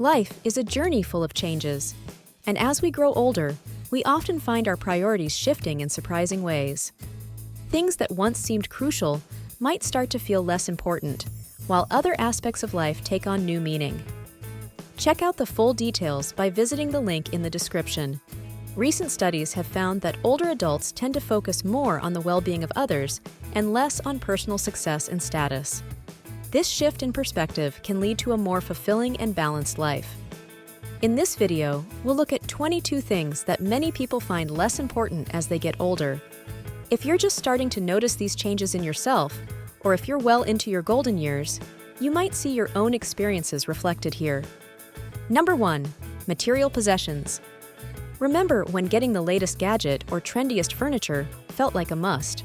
Life is a journey full of changes, and as we grow older, we often find our priorities shifting in surprising ways. Things that once seemed crucial might start to feel less important, while other aspects of life take on new meaning. Check out the full details by visiting the link in the description. Recent studies have found that older adults tend to focus more on the well-being of others and less on personal success and status. This shift in perspective can lead to a more fulfilling and balanced life. In this video, we'll look at 22 things that many people find less important as they get older. If you're just starting to notice these changes in yourself, or if you're well into your golden years, you might see your own experiences reflected here. Number 1. Material possessions. Remember when getting the latest gadget or trendiest furniture felt like a must?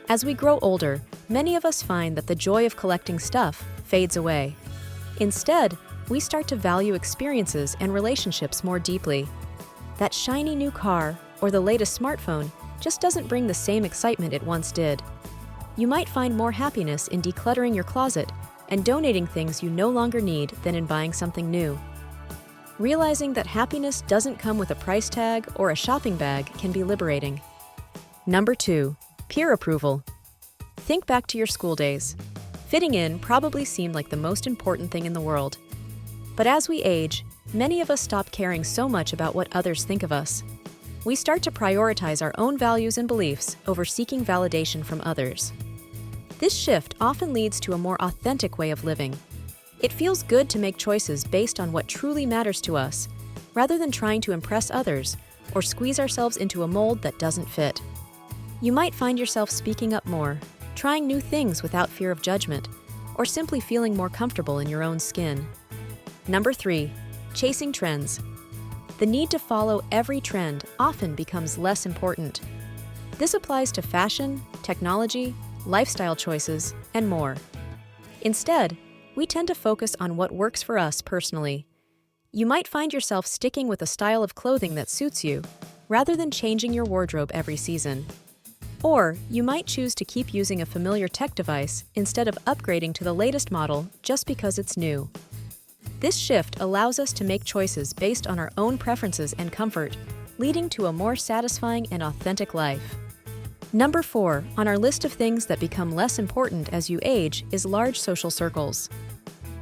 As we grow older, many of us find that the joy of collecting stuff fades away. Instead, we start to value experiences and relationships more deeply. That shiny new car or the latest smartphone just doesn't bring the same excitement it once did. You might find more happiness in decluttering your closet and donating things you no longer need than in buying something new. Realizing that happiness doesn't come with a price tag or a shopping bag can be liberating. Number 2. Peer approval. Think back to your school days. Fitting in probably seemed like the most important thing in the world. But as we age, many of us stop caring so much about what others think of us. We start to prioritize our own values and beliefs over seeking validation from others. This shift often leads to a more authentic way of living. It feels good to make choices based on what truly matters to us, rather than trying to impress others or squeeze ourselves into a mold that doesn't fit. You might find yourself speaking up more, trying new things without fear of judgment, or simply feeling more comfortable in your own skin. Number 3. Chasing trends. The need to follow every trend often becomes less important. This applies to fashion, technology, lifestyle choices, and more. Instead, we tend to focus on what works for us personally. You might find yourself sticking with a style of clothing that suits you, rather than changing your wardrobe every season. Or you might choose to keep using a familiar tech device instead of upgrading to the latest model just because it's new. This shift allows us to make choices based on our own preferences and comfort, leading to a more satisfying and authentic life. Number 4 on our list of things that become less important as you age is large social circles.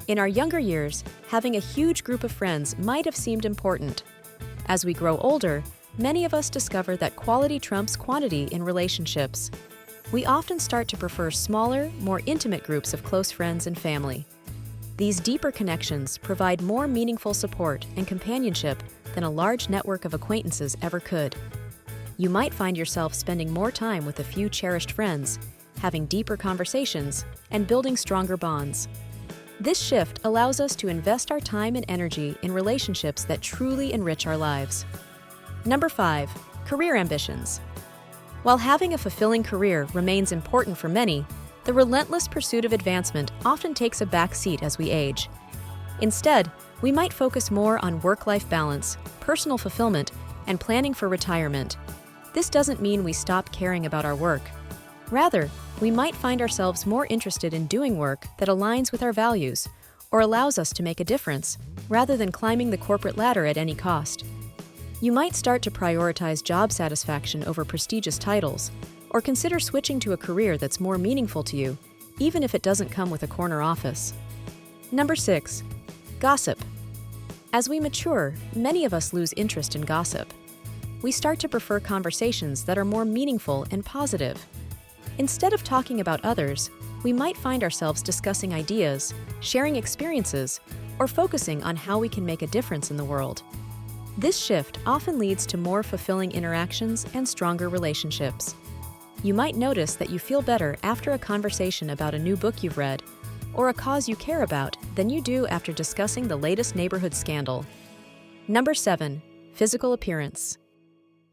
In our younger years, having a huge group of friends might have seemed important. As we grow older, many of us discover that quality trumps quantity in relationships. We often start to prefer smaller, more intimate groups of close friends and family. These deeper connections provide more meaningful support and companionship than a large network of acquaintances ever could. You might find yourself spending more time with a few cherished friends, having deeper conversations, and building stronger bonds. This shift allows us to invest our time and energy in relationships that truly enrich our lives. Number 5. Career ambitions. While having a fulfilling career remains important for many, the relentless pursuit of advancement often takes a back seat as we age. Instead, we might focus more on work-life balance, personal fulfillment, and planning for retirement. This doesn't mean we stop caring about our work. Rather, we might find ourselves more interested in doing work that aligns with our values or allows us to make a difference, rather than climbing the corporate ladder at any cost. You might start to prioritize job satisfaction over prestigious titles, or consider switching to a career that's more meaningful to you, even if it doesn't come with a corner office. Number 6. Gossip. As we mature, many of us lose interest in gossip. We start to prefer conversations that are more meaningful and positive. Instead of talking about others, we might find ourselves discussing ideas, sharing experiences, or focusing on how we can make a difference in the world. This shift often leads to more fulfilling interactions and stronger relationships. You might notice that you feel better after a conversation about a new book you've read, or a cause you care about, than you do after discussing the latest neighborhood scandal. Number 7. Physical appearance.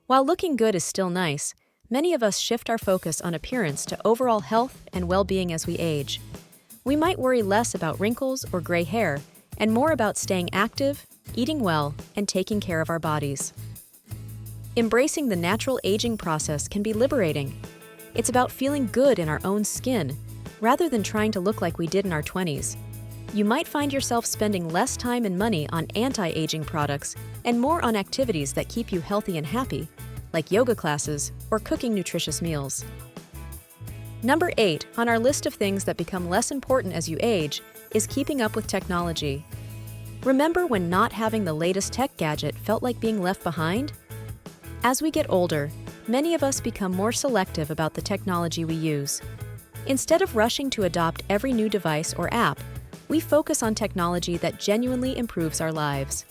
While looking good is still nice, many of us shift our focus on appearance to overall health and well-being as we age. We might worry less about wrinkles or gray hair, and more about staying active, eating well, and taking care of our bodies. Embracing the natural aging process can be liberating. It's about feeling good in our own skin, rather than trying to look like we did in our 20s. You might find yourself spending less time and money on anti-aging products and more on activities that keep you healthy and happy, like yoga classes or cooking nutritious meals. Number 8 on our list of things that become less important as you age is keeping up with technology. Remember when not having the latest tech gadget felt like being left behind? As we get older, many of us become more selective about the technology we use. Instead of rushing to adopt every new device or app, we focus on technology that genuinely improves our lives.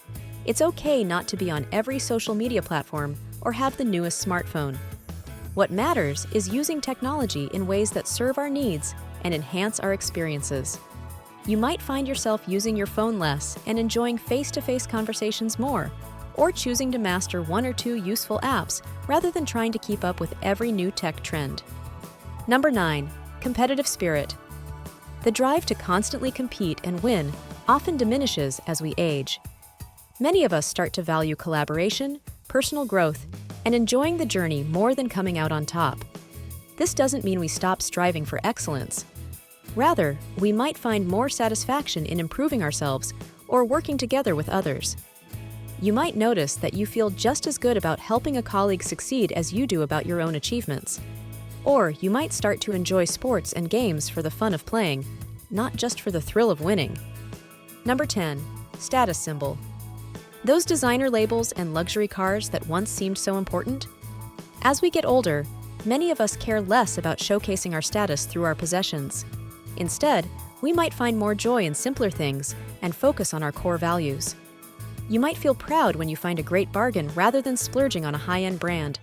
It's okay not to be on every social media platform or have the newest smartphone. What matters is using technology in ways that serve our needs and enhance our experiences. You might find yourself using your phone less and enjoying face-to-face conversations more, or choosing to master 1 or 2 useful apps rather than trying to keep up with every new tech trend. Number 9. Competitive spirit. The drive to constantly compete and win often diminishes as we age. Many of us start to value collaboration, personal growth, and enjoying the journey more than coming out on top. This doesn't mean we stop striving for excellence. Rather, we might find more satisfaction in improving ourselves or working together with others. You might notice that you feel just as good about helping a colleague succeed as you do about your own achievements. Or you might start to enjoy sports and games for the fun of playing, not just for the thrill of winning. Number 10. Status symbol. Those designer labels and luxury cars that once seemed so important? As we get older, many of us care less about showcasing our status through our possessions. Instead, we might find more joy in simpler things and focus on our core values. You might feel proud when you find a great bargain rather than splurging on a high-end brand.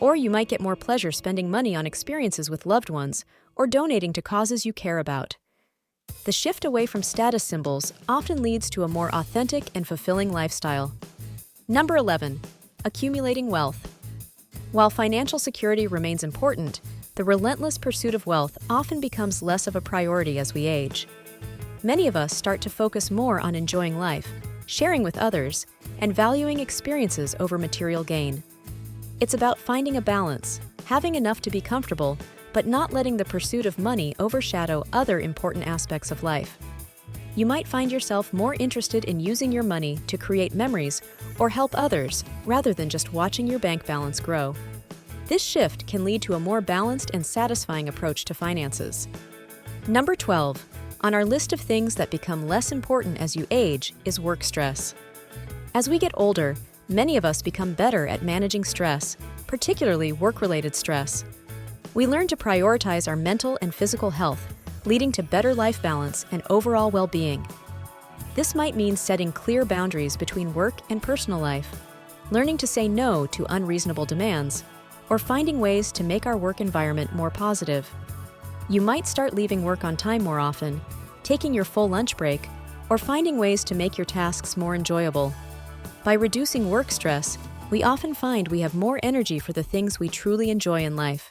Or you might get more pleasure spending money on experiences with loved ones or donating to causes you care about. The shift away from status symbols often leads to a more authentic and fulfilling lifestyle. Number 11. Accumulating wealth. While financial security remains important, the relentless pursuit of wealth often becomes less of a priority as we age. Many of us start to focus more on enjoying life, sharing with others, and valuing experiences over material gain. It's about finding a balance, having enough to be comfortable, but not letting the pursuit of money overshadow other important aspects of life. You might find yourself more interested in using your money to create memories or help others rather than just watching your bank balance grow. This shift can lead to a more balanced and satisfying approach to finances. Number 12 on our list of things that become less important as you age is work stress. As we get older, many of us become better at managing stress, particularly work-related stress. We learn to prioritize our mental and physical health, leading to better life balance and overall well-being. This might mean setting clear boundaries between work and personal life, learning to say no to unreasonable demands, or finding ways to make our work environment more positive. You might start leaving work on time more often, taking your full lunch break, or finding ways to make your tasks more enjoyable. By reducing work stress, we often find we have more energy for the things we truly enjoy in life.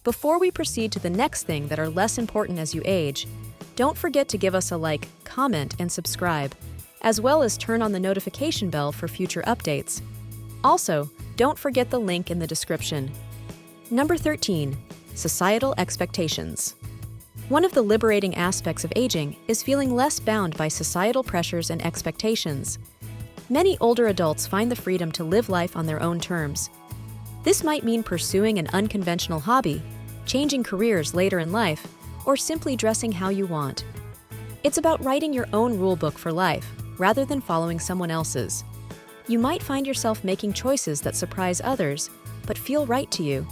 Before we proceed to the next thing that are less important as you age, don't forget to give us a like, comment, and subscribe, as well as turn on the notification bell for future updates. Also, don't forget the link in the description. Number 13. Societal expectations. One of the liberating aspects of aging is feeling less bound by societal pressures and expectations. Many older adults find the freedom to live life on their own terms. This might mean pursuing an unconventional hobby, changing careers later in life, or simply dressing how you want. It's about writing your own rulebook for life, rather than following someone else's. You might find yourself making choices that surprise others, but feel right to you.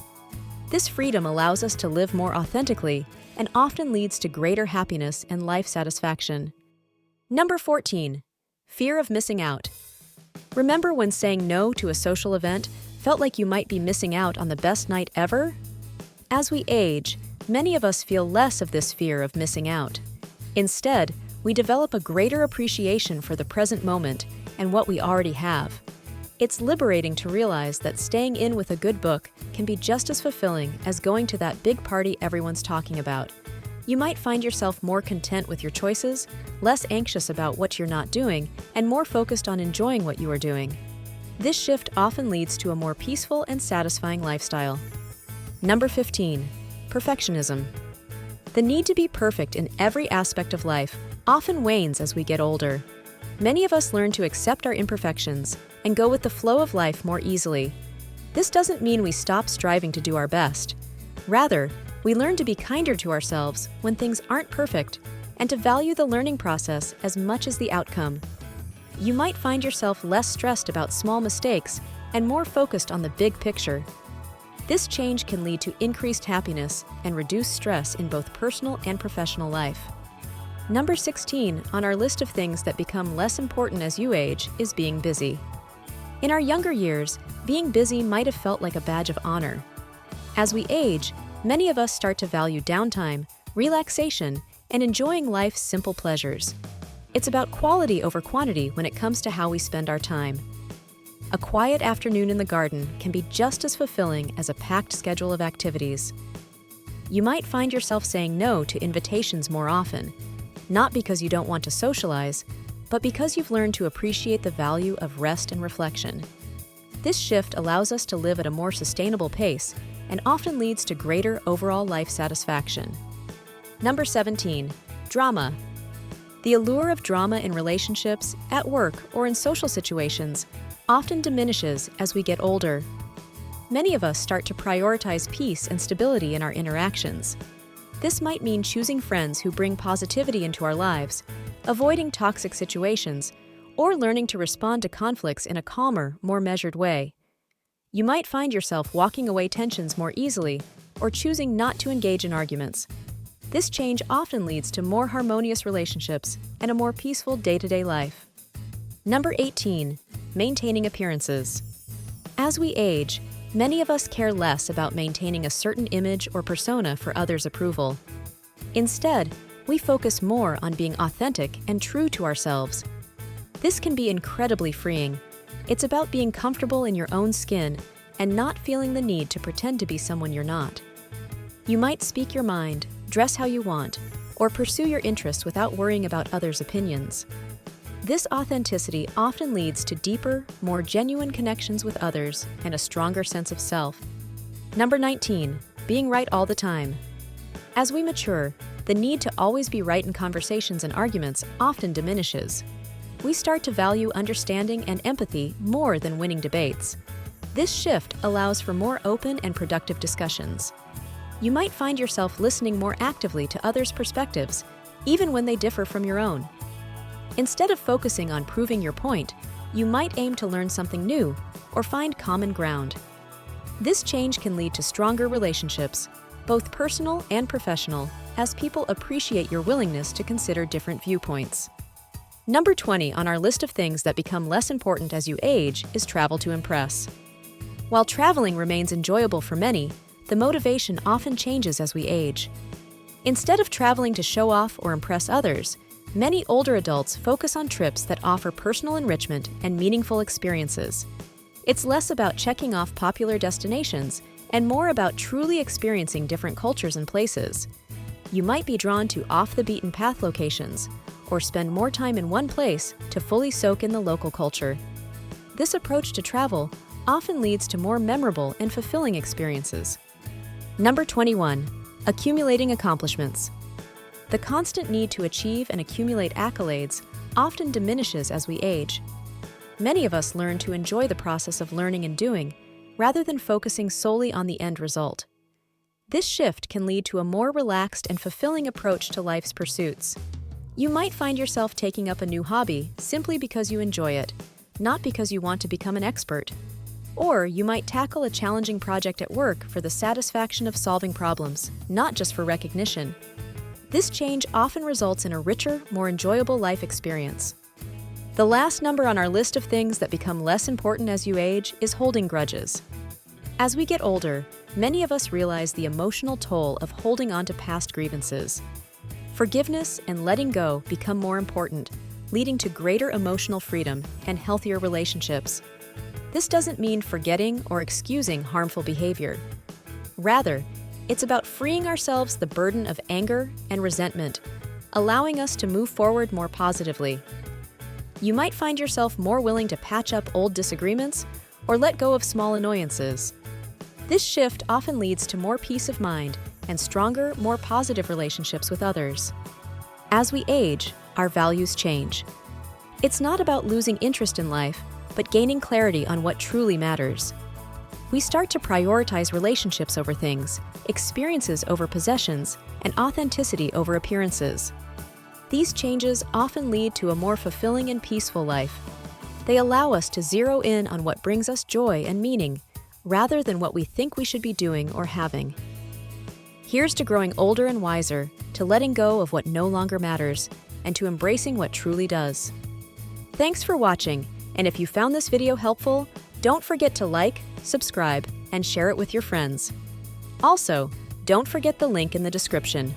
This freedom allows us to live more authentically and often leads to greater happiness and life satisfaction. Number 14. Fear of missing out. Remember when saying no to a social event felt like you might be missing out on the best night ever? As we age, many of us feel less of this fear of missing out. Instead, we develop a greater appreciation for the present moment and what we already have. It's liberating to realize that staying in with a good book can be just as fulfilling as going to that big party everyone's talking about. You might find yourself more content with your choices, less anxious about what you're not doing, and more focused on enjoying what you are doing. This shift often leads to a more peaceful and satisfying lifestyle. Number 15. Perfectionism. The need to be perfect in every aspect of life often wanes as we get older. Many of us learn to accept our imperfections and go with the flow of life more easily. This doesn't mean we stop striving to do our best. Rather, we learn to be kinder to ourselves when things aren't perfect and to value the learning process as much as the outcome. You might find yourself less stressed about small mistakes and more focused on the big picture. This change can lead to increased happiness and reduced stress in both personal and professional life. Number 16 on our list of things that become less important as you age is being busy. In our younger years, being busy might have felt like a badge of honor. As we age, many of us start to value downtime, relaxation, and enjoying life's simple pleasures. It's about quality over quantity when it comes to how we spend our time. A quiet afternoon in the garden can be just as fulfilling as a packed schedule of activities. You might find yourself saying no to invitations more often, not because you don't want to socialize, but because you've learned to appreciate the value of rest and reflection. This shift allows us to live at a more sustainable pace and often leads to greater overall life satisfaction. Number 17, drama. The allure of drama in relationships, at work, or in social situations often diminishes as we get older. Many of us start to prioritize peace and stability in our interactions. This might mean choosing friends who bring positivity into our lives, avoiding toxic situations, or learning to respond to conflicts in a calmer, more measured way. You might find yourself walking away tensions more easily or choosing not to engage in arguments. This change often leads to more harmonious relationships and a more peaceful day-to-day life. Number 18, maintaining appearances. As we age, many of us care less about maintaining a certain image or persona for others' approval. Instead, we focus more on being authentic and true to ourselves. This can be incredibly freeing. It's about being comfortable in your own skin and not feeling the need to pretend to be someone you're not. You might speak your mind, dress how you want, or pursue your interests without worrying about others' opinions. This authenticity often leads to deeper, more genuine connections with others and a stronger sense of self. Number 19, being right all the time. As we mature, the need to always be right in conversations and arguments often diminishes. We start to value understanding and empathy more than winning debates. This shift allows for more open and productive discussions. You might find yourself listening more actively to others' perspectives, even when they differ from your own. Instead of focusing on proving your point, you might aim to learn something new or find common ground. This change can lead to stronger relationships, both personal and professional, as people appreciate your willingness to consider different viewpoints. Number 20 on our list of things that become less important as you age is travel to impress. While traveling remains enjoyable for many, the motivation often changes as we age. Instead of traveling to show off or impress others, many older adults focus on trips that offer personal enrichment and meaningful experiences. It's less about checking off popular destinations and more about truly experiencing different cultures and places. You might be drawn to off-the-beaten-path locations or spend more time in one place to fully soak in the local culture. This approach to travel often leads to more memorable and fulfilling experiences. Number 21, accumulating accomplishments. The constant need to achieve and accumulate accolades often diminishes as we age. Many of us learn to enjoy the process of learning and doing, rather than focusing solely on the end result. This shift can lead to a more relaxed and fulfilling approach to life's pursuits. You might find yourself taking up a new hobby simply because you enjoy it, not because you want to become an expert. Or you might tackle a challenging project at work for the satisfaction of solving problems, not just for recognition. This change often results in a richer, more enjoyable life experience. The last number on our list of things that become less important as you age is holding grudges. As we get older, many of us realize the emotional toll of holding on to past grievances. Forgiveness and letting go become more important, leading to greater emotional freedom and healthier relationships. This doesn't mean forgetting or excusing harmful behavior. Rather, it's about freeing ourselves the burden of anger and resentment, allowing us to move forward more positively. You might find yourself more willing to patch up old disagreements or let go of small annoyances. This shift often leads to more peace of mind and stronger, more positive relationships with others. As we age, our values change. It's not about losing interest in life, but gaining clarity on what truly matters. We start to prioritize relationships over things, experiences over possessions, and authenticity over appearances. These changes often lead to a more fulfilling and peaceful life. They allow us to zero in on what brings us joy and meaning, rather than what we think we should be doing or having. Here's to growing older and wiser, to letting go of what no longer matters, and to embracing what truly does. Thanks for watching, and if you found this video helpful, don't forget to like, subscribe, and share it with your friends. Also, don't forget the link in the description.